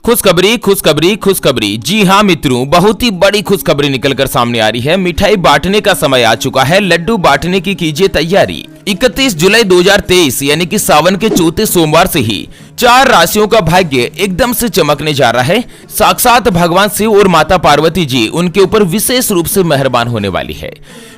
खुशखबरी खुशखबरी खुशखबरी। जी हाँ मित्रों, बहुत ही बड़ी खुशखबरी निकलकर सामने आ रही है। मिठाई बांटने का समय आ चुका है, लड्डू बांटने की कीजिए तैयारी। 31 जुलाई 2023 यानी कि सावन के चौथे सोमवार से ही 4 राशियों का भाग्य एकदम से चमकने जा रहा है। साक्षात भगवान शिव और माता पार्वती जी उनके ऊपर विशेष रूप से मेहरबान होने वाली है।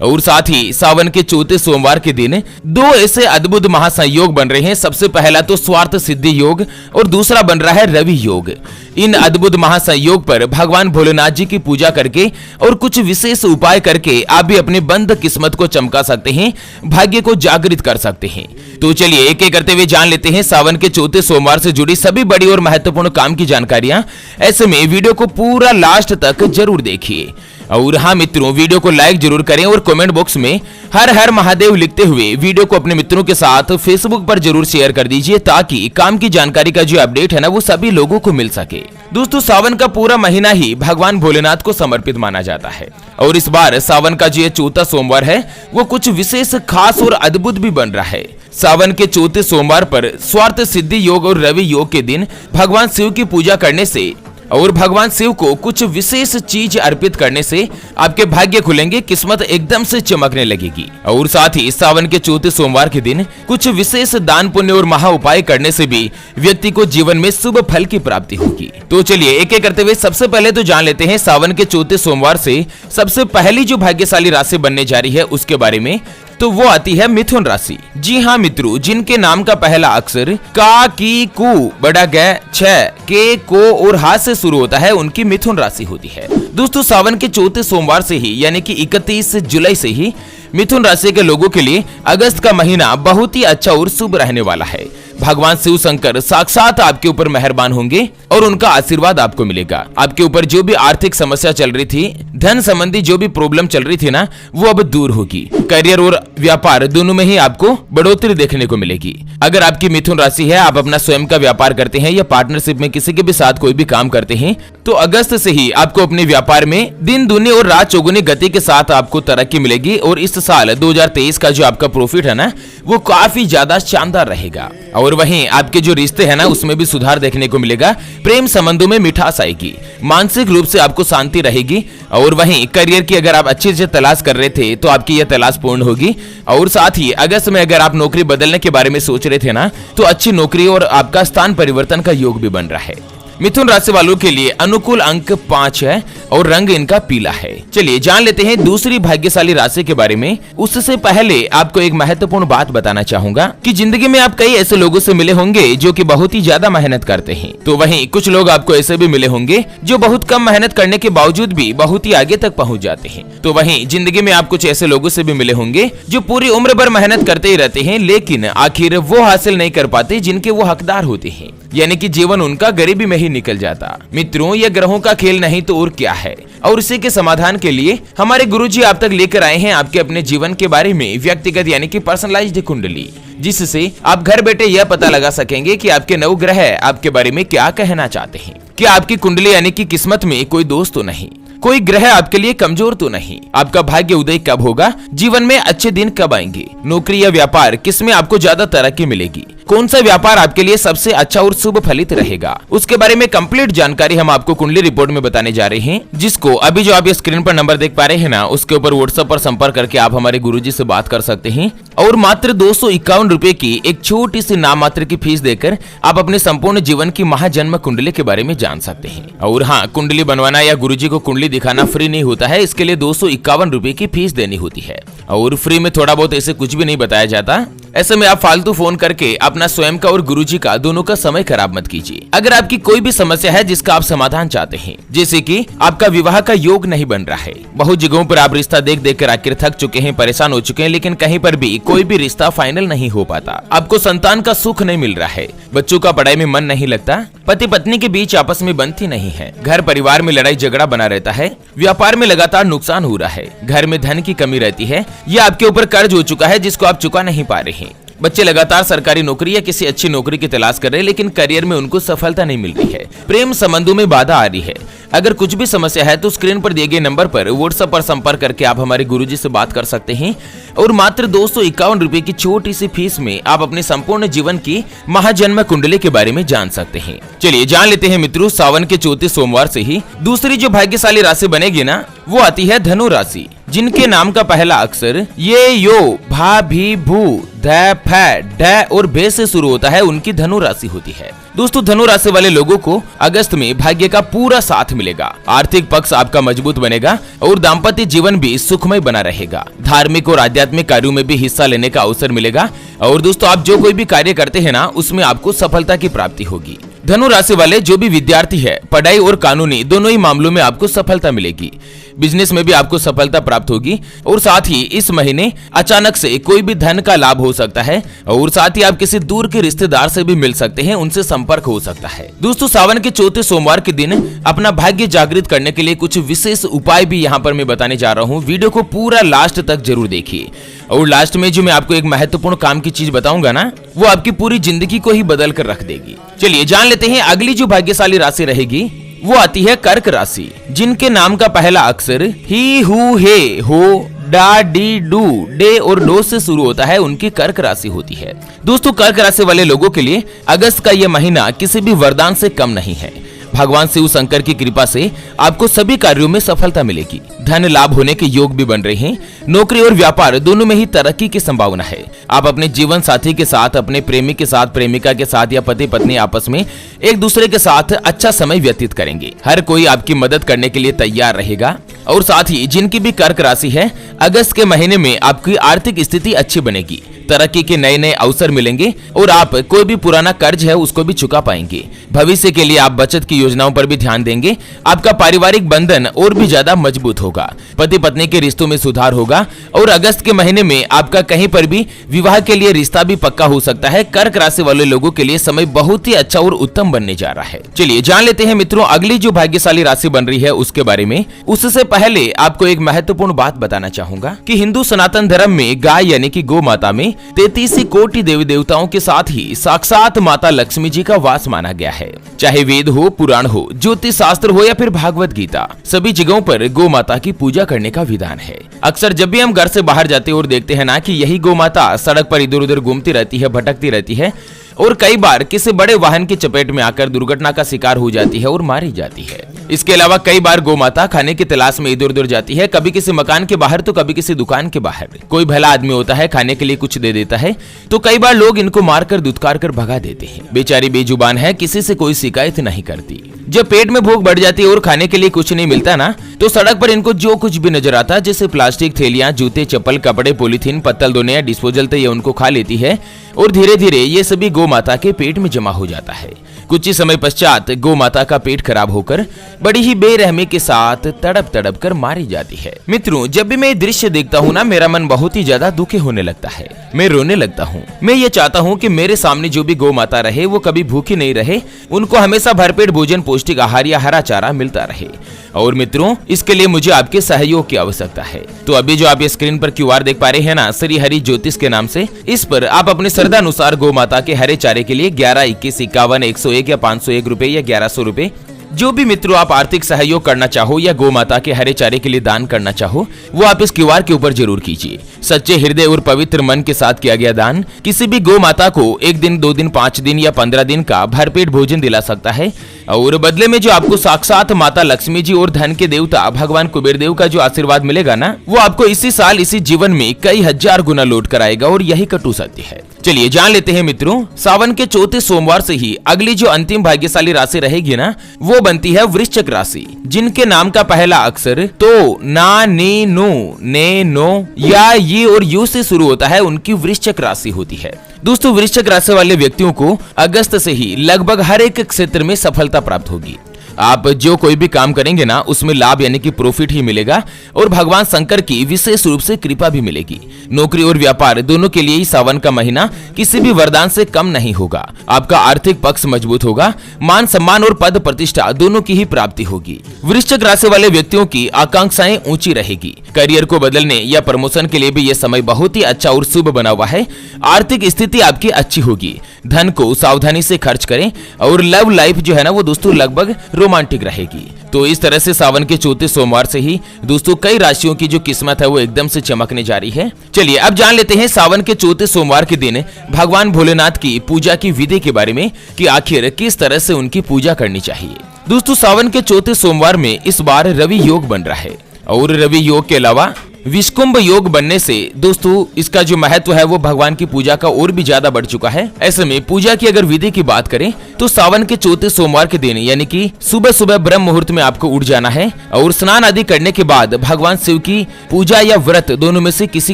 और साथ ही सावन के चौथे सोमवार के दिन 2 ऐसे अद्भुत महासंयोग बन रहे हैं। सबसे पहला तो स्वार्थ सिद्धि योग और दूसरा बन रहा है रवि योग। इन अद्भुत महासंयोग पर भगवान भोलेनाथ जी की पूजा करके और कुछ विशेष उपाय करके आप भी अपने बंद किस्मत को चमका सकते हैं, भाग्य को जागृत कर सकते हैं। तो चलिए एक एक करते हुए जान लेते हैं सावन के चौथे सोमवार से जुड़ी सभी बड़ी और महत्वपूर्ण काम की जानकारियां। ऐसे में वीडियो को पूरा लास्ट तक जरूर देखिए। और हाँ मित्रों, वीडियो को लाइक जरूर करें और कमेंट बॉक्स में हर हर महादेव लिखते हुए वीडियो को अपने मित्रों के साथ फेसबुक पर जरूर शेयर कर दीजिए, ताकि काम की जानकारी का जो अपडेट है ना वो सभी लोगों को मिल सके। दोस्तों, सावन का पूरा महीना ही भगवान भोलेनाथ को समर्पित माना जाता है और इस बार सावन का जो चौथा सोमवार है वो कुछ विशेष खास और अद्भुत भी बन रहा है। सावन के चौथे सोमवार पर स्वार्थ सिद्धि योग और रवि योग के दिन भगवान शिव की पूजा करने से और भगवान शिव को कुछ विशेष चीज अर्पित करने से आपके भाग्य खुलेंगे, किस्मत एकदम से चमकने लगेगी। और साथ ही सावन के चौथे सोमवार के दिन कुछ विशेष दान पुण्य और महा उपाय करने से भी व्यक्ति को जीवन में शुभ फल की प्राप्ति होगी। तो चलिए एक एक करते हुए सबसे पहले तो जान लेते हैं सावन के चौथे सोमवार से सबसे पहली जो भाग्यशाली राशि बनने जा रही है उसके बारे में। तो वो आती है मिथुन राशि। जी हाँ मित्रों, जिनके नाम का पहला अक्षर का, की, कु, बड़ा ग, छ, के, को और हा से शुरू होता है, उनकी मिथुन राशि होती है। दोस्तों, सावन के चौथे सोमवार से ही यानी कि 31 जुलाई से ही मिथुन राशि के लोगों के लिए अगस्त का महीना बहुत ही अच्छा और शुभ रहने वाला है। भगवान शिव शंकर साक्षात आपके ऊपर मेहरबान होंगे और उनका आशीर्वाद आपको मिलेगा। आपके ऊपर जो भी आर्थिक समस्या चल रही थी, धन संबंधी जो भी प्रॉब्लम चल रही थी ना, वो अब दूर होगी। करियर और व्यापार दोनों में ही आपको बढ़ोतरी देखने को मिलेगी। अगर आपकी मिथुन राशि है, आप अपना स्वयं का व्यापार करते हैं या पार्टनरशिप में किसी के भी साथ कोई भी काम करते हैं, तो अगस्त से ही आपको अपने व्यापार में दिन दूनी और रात चौगुनी गति के साथ आपको तरक्की मिलेगी। और इस साल 2023 का जो आपका प्रॉफिट है ना, वो काफी ज्यादा शानदार रहेगा। और वहीं आपके जो रिश्ते हैं ना, उसमें भी सुधार देखने को मिलेगा। प्रेम संबंधों में मिठास आएगी, मानसिक रूप से आपको शांति रहेगी। और वहीं करियर की अगर आप अच्छे से तलाश कर रहे थे तो आपकी यह तलाश पूर्ण होगी। और साथ ही अगस्त में अगर आप नौकरी बदलने के बारे में सोच रहे थे ना, तो अच्छी नौकरी और आपका स्थान परिवर्तन का योग भी बन रहा है। मिथुन राशि वालों के लिए अनुकूल अंक 5 है और रंग इनका पीला है। चलिए जान लेते हैं दूसरी भाग्यशाली राशि के बारे में। उससे पहले आपको एक महत्वपूर्ण बात बताना चाहूंगा कि जिंदगी में आप कई ऐसे लोगों से मिले होंगे जो कि बहुत ही ज्यादा मेहनत करते हैं। तो वहीं कुछ लोग आपको ऐसे भी मिले होंगे जो बहुत कम मेहनत करने के बावजूद भी बहुत ही आगे तक पहुंच जाते हैं। तो वहीं जिंदगी में आप कुछ ऐसे लोगों से भी मिले होंगे जो पूरी उम्र भर मेहनत करते ही रहते हैं, लेकिन आखिर वो हासिल नहीं कर पाते जिनके वो हकदार होते हैं, यानी कि जीवन उनका गरीबी में ही निकल जाता। मित्रों, ये ग्रहों का खेल नहीं तो और क्या है। और इसी के समाधान के लिए हमारे गुरुजी आप तक लेकर आए हैं आपके अपने जीवन के बारे में व्यक्तिगत यानी कि पर्सनलाइज्ड कुंडली, जिससे आप घर बैठे यह पता लगा सकेंगे कि आपके नवग्रह आपके बारे में क्या कहना चाहते हैं। क्या आपकी कुंडली यानी कि किस्मत में कोई दोस्त तो नहीं, कोई ग्रह आपके लिए कमजोर तो नहीं, आपका भाग्य उदय कब होगा, जीवन में अच्छे दिन कब आएंगे, नौकरी या व्यापार किसमें आपको ज्यादा तरक्की मिलेगी, कौन सा व्यापार आपके लिए सबसे अच्छा और शुभ फलित रहेगा, उसके बारे में कंप्लीट जानकारी हम आपको कुंडली रिपोर्ट में बताने जा रहे हैं, जिसको अभी जो आप ये स्क्रीन पर नंबर देख पा रहे हैं ना, उसके ऊपर व्हाट्सएप पर संपर्क करके आप हमारे गुरुजी से बात कर सकते हैं। और मात्र 251 रुपए की एक छोटी सी नाम मात्र की फीस देकर आप अपने संपूर्ण जीवन की महाजन्म कुंडली के बारे में जान सकते हैं। और हाँ, कुंडली बनवाना या गुरुजी को कुंडली दिखाना फ्री नहीं होता है, इसके लिए 251 रुपए की फीस देनी होती है। और फ्री में थोड़ा बहुत ऐसे कुछ भी नहीं बताया जाता। ऐसे में आप फालतू फोन करके अपना स्वयं का और गुरुजी का दोनों का समय खराब मत कीजिए। अगर आपकी कोई भी समस्या है जिसका आप समाधान चाहते हैं, जैसे कि आपका विवाह का योग नहीं बन रहा है, बहुत जगहों पर आप रिश्ता देख देख कर आखिर थक चुके हैं, परेशान हो चुके हैं, लेकिन कहीं पर भी कोई भी रिश्ता फाइनल नहीं हो पाता, आपको संतान का सुख नहीं मिल रहा है, बच्चों का पढ़ाई में मन नहीं लगता, पति पत्नी के बीच आपस में बनती नहीं है, घर परिवार में लड़ाई झगड़ा बना रहता है, व्यापार में लगातार नुकसान हो रहा है, घर में धन की कमी रहती है, या आपके ऊपर कर्ज हो चुका है जिसको आप चुका नहीं पा रहे हैं, बच्चे लगातार सरकारी नौकरी या किसी अच्छी नौकरी की तलाश कर रहे हैं, लेकिन करियर में उनको सफलता नहीं मिल रही है, प्रेम संबंधों में बाधा आ रही है, अगर कुछ भी समस्या है तो स्क्रीन पर दिए गए नंबर पर व्हाट्सएप पर संपर्क करके आप हमारे गुरुजी से बात कर सकते हैं और मात्र 251 रुपए की छोटी सी फीस में आप अपने संपूर्ण जीवन की महाजन्म कुंडली के बारे में जान सकते हैं। चलिए जान लेते हैं मित्रों, सावन के चौथे सोमवार से ही दूसरी जो भाग्यशाली राशि बनेगी ना, वो आती है धनु राशि, जिनके नाम का पहला अक्षर ये यो भा भी भू ध फ ढ और भे से शुरू होता है, उनकी धनु राशि होती है। दोस्तों, धनु राशि वाले लोगों को अगस्त में भाग्य का पूरा साथ मिलेगा, आर्थिक पक्ष आपका मजबूत बनेगा और दाम्पत्य जीवन भी सुखमय बना रहेगा। धार्मिक और आध्यात्मिक कार्यों में भी हिस्सा लेने का अवसर मिलेगा और दोस्तों आप जो कोई भी कार्य करते हैं ना, उसमें आपको सफलता की प्राप्ति होगी। धनु राशि वाले जो भी विद्यार्थी है, पढ़ाई और कानूनी दोनों ही मामलों में आपको सफलता मिलेगी। बिजनेस में भी आपको सफलता प्राप्त होगी और साथ ही इस महीने अचानक से कोई भी धन का लाभ हो सकता है और साथ ही आप किसी दूर के रिश्तेदार से भी मिल सकते हैं, उनसे संपर्क हो सकता है। दोस्तों, सावन के चौथे सोमवार के दिन अपना भाग्य जागृत करने के लिए कुछ विशेष उपाय भी यहाँ पर मैं बताने जा रहा हूँ। वीडियो को पूरा लास्ट तक जरूर देखिए और लास्ट में जो मैं आपको एक महत्वपूर्ण काम की चीज बताऊंगा ना, वो आपकी पूरी जिंदगी को ही बदल कर रख देगी। चलिए जान लेते हैं अगली जो भाग्यशाली राशि रहेगी, वो आती है कर्क राशि, जिनके नाम का पहला अक्षर ही हु हे हो डा डी डू डे और डो से शुरू होता है, उनकी कर्क राशि होती है। दोस्तों, कर्क राशि वाले लोगों के लिए अगस्त का यह महीना किसी भी वरदान से कम नहीं है। भगवान शिव शंकर की कृपा से आपको सभी कार्यों में सफलता मिलेगी। धन लाभ होने के योग भी बन रहे हैं। नौकरी और व्यापार दोनों में ही तरक्की की संभावना है। आप अपने जीवन साथी के साथ, अपने प्रेमी के साथ, प्रेमिका के साथ या पति पत्नी आपस में एक दूसरे के साथ अच्छा समय व्यतीत करेंगे। हर कोई आपकी मदद करने के लिए तैयार रहेगा और साथ ही जिनकी भी कर्क राशि है, अगस्त के महीने में आपकी आर्थिक स्थिति अच्छी बनेगी। तरक्की के नए नए अवसर मिलेंगे और आप कोई भी पुराना कर्ज है उसको भी चुका पाएंगे। भविष्य के लिए आप बचत की योजनाओं पर भी ध्यान देंगे। आपका पारिवारिक बंधन और भी ज्यादा मजबूत होगा। पति पत्नी के रिश्तों में सुधार होगा और अगस्त के महीने में आपका कहीं पर भी विवाह के लिए रिश्ता भी पक्का हो सकता है। कर्क राशि वाले लोगों के लिए समय बहुत ही अच्छा और उत्तम बनने जा रहा है। चलिए जान लेते हैं मित्रों अगली जो भाग्यशाली राशि बन रही है उसके बारे में। उससे पहले आपको एक महत्वपूर्ण बात बताना चाहूंगा कि हिंदू सनातन धर्म में गाय यानी कि गौ माता में 33 कोटि देवी देवताओं के साथ ही साक्षात माता लक्ष्मी जी का वास माना गया है। चाहे वेद हो, पुराण हो, ज्योतिष शास्त्र हो या फिर भागवत गीता, सभी जगहों पर गौ माता की पूजा करने का विधान है। अक्सर जब भी हम घर से बाहर जाते हैं और देखते हैं ना कि यही गौ माता सड़क पर इधर उधर घूमती रहती है, भटकती रहती है और कई बार किसी बड़े वाहन की चपेट में आकर दुर्घटना का शिकार हो जाती है और मारी जाती है। इसके अलावा कई बार गौ माता खाने की तलाश में इधर उधर जाती है, कभी किसी मकान के बाहर तो कभी किसी दुकान के बाहर। कोई भला आदमी होता है, खाने के लिए कुछ दे देता है तो कई बार लोग इनको मारकर दुत्कार कर भगा देते हैं। बेचारी बेजुबान है, किसी से कोई शिकायत नहीं करती। जब पेट में भूख बढ़ जाती है और खाने के लिए कुछ नहीं मिलता ना, तो सड़क पर इनको जो कुछ भी नजर आता है, जैसे प्लास्टिक थैलियां, जूते, चप्पल, कपड़े, पॉलीथीन, पत्तल धोने या डिस्पोजल, तो ये उनको खा लेती है और धीरे धीरे ये सभी गौ माता के पेट में जमा हो जाता है। कुछ ही समय पश्चात गौ माता का पेट खराब होकर बड़ी ही बेरहमी के साथ तड़प तड़प कर मारी जाती है। मित्रों, जब भी मैं ये दृश्य देखता हूँ ना, मेरा मन बहुत ही ज्यादा दुखी होने लगता है। मैं रोने लगता हूँ। मैं ये चाहता हूँ कि मेरे सामने जो भी गौ माता रहे वो कभी भूखी नहीं रहे, उनको हमेशा भरपेट भोजन, पौष्टिक आहार या हरा चारा मिलता रहे। और मित्रों, इसके लिए मुझे आपके सहयोग की आवश्यकता है। तो अभी जो आप ये स्क्रीन पर QR देख पा रहे हैं ना, श्री हरि ज्योतिष के नाम से, इस पर आप अपने श्रद्धा अनुसार गौ माता के हरे चारे के लिए 11, 21, 51, 101 या 501 रुपए या 1100 रुपए, जो भी मित्रों आप आर्थिक सहयोग करना चाहो या गौ माता के हरे चारे के लिए दान करना चाहो, वो आप इस QR के ऊपर जरूर कीजिए। सच्चे हृदय और पवित्र मन के साथ किया गया दान किसी भी गौ माता को 1 दिन, 2 दिन, 5 दिन या 15 दिन का भरपेट भोजन दिला सकता है और बदले में जो आपको साक्षात माता लक्ष्मी जी और धन के देवता भगवान कुबेर देव का जो आशीर्वाद मिलेगा ना, वो आपको इसी साल, इसी जीवन में कई हजार गुना लौट कर आएगा और यही कटु सत्य है। चलिए जान लेते हैं मित्रों, सावन के चौथे सोमवार से ही अगली जो अंतिम भाग्यशाली राशि रहेगी ना, वो बनती है वृश्चिक राशि, जिनके नाम का पहला अक्षर तो, ना, नी, नु, ने, नो या ये और यू से शुरू होता है, उनकी वृश्चिक राशि होती है। दोस्तों, वृश्चिक राशि वाले व्यक्तियों को अगस्त से ही लगभग हर एक क्षेत्र में सफलता प्राप्त होगी। आप जो कोई भी काम करेंगे ना, उसमें लाभ यानी कि प्रॉफिट ही मिलेगा और भगवान शंकर की विशेष रूप से कृपा भी मिलेगी। नौकरी और व्यापार दोनों के लिए ही सावन का महीना किसी भी वरदान से कम नहीं होगा। आपका आर्थिक पक्ष मजबूत होगा। मान सम्मान और पद प्रतिष्ठा दोनों की ही प्राप्ति होगी। वृश्चिक राशि वाले व्यक्तियों की आकांक्षाएं ऊंची रहेगी। करियर को बदलने या प्रमोशन के लिए भी यह समय बहुत ही अच्छा और शुभ बना हुआ है। आर्थिक स्थिति आपकी अच्छी होगी। धन को सावधानी से खर्च करें और लव लाइफ जो है ना, वो दोस्तों लगभग रोमांटिक रहेगी। तो इस तरह से सावन के चौथे सोमवार से ही दोस्तों कई राशियों की जो किस्मत है वो एकदम से चमकने जा रही है। चलिए अब जान लेते हैं सावन के चौथे सोमवार के दिन भगवान भोलेनाथ की पूजा की विधि के बारे में कि आखिर किस तरह से उनकी पूजा करनी चाहिए। दोस्तों सावन के चौथे सोमवार में इस बार रवि योग बन रहा है और रवि योग के अलावा विषकुंभ योग बनने से दोस्तों इसका जो महत्व है वो भगवान की पूजा का और भी ज्यादा बढ़ चुका है। ऐसे में पूजा की अगर विधि की बात करें तो सावन के चौथे सोमवार के दिन यानी कि सुबह सुबह ब्रह्म मुहूर्त में आपको उठ जाना है और स्नान आदि करने के बाद भगवान शिव की पूजा या व्रत दोनों में से किसी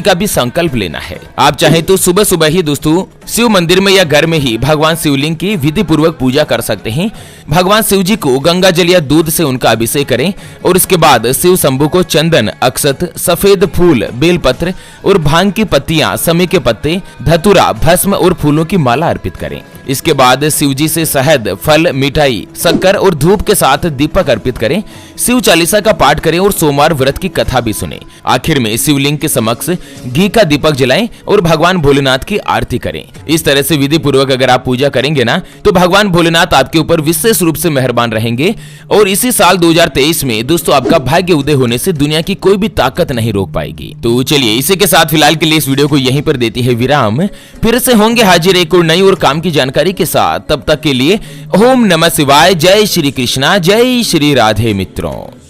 का भी संकल्प लेना है। आप चाहे तो सुबह सुबह ही दोस्तों शिव मंदिर में या घर में ही भगवान शिवलिंग की विधि पूर्वक पूजा कर सकते हैं। भगवान शिव जी को गंगा जल या दूध से उनका अभिषेक करें और इसके बाद शिव शंभु को चंदन, अक्षत, सफेद फूल, बेलपत्र और भांग की पत्तियां, समी के पत्ते, धतूरा, भस्म और फूलों की माला अर्पित करें। इसके बाद शिव जी से शहद, फल, मिठाई, शक्कर और धूप के साथ दीपक अर्पित करें। शिव चालीसा का पाठ करें और सोमवार व्रत की कथा भी सुने। आखिर में शिवलिंग के समक्ष घी का दीपक जलाएं और भगवान भोलेनाथ की आरती करें। इस तरह से विधि पूर्वक अगर आप पूजा करेंगे ना तो भगवान भोलेनाथ आपके ऊपर विशेष रूप से मेहरबान रहेंगे और इसी साल 2023 में दोस्तों आपका भाग्य उदय होने से दुनिया की कोई भी ताकत नहीं रोक पाएगी। तो चलिए इसी के साथ फिलहाल के लिए इस वीडियो को यहीं पर देती है विराम। फिर से होंगे हाजिर एक और नई और काम की जानकारी के साथ। तब तक के लिए ओम नमः शिवाय, जय श्री कृष्णा, जय श्री राधे मित्रों।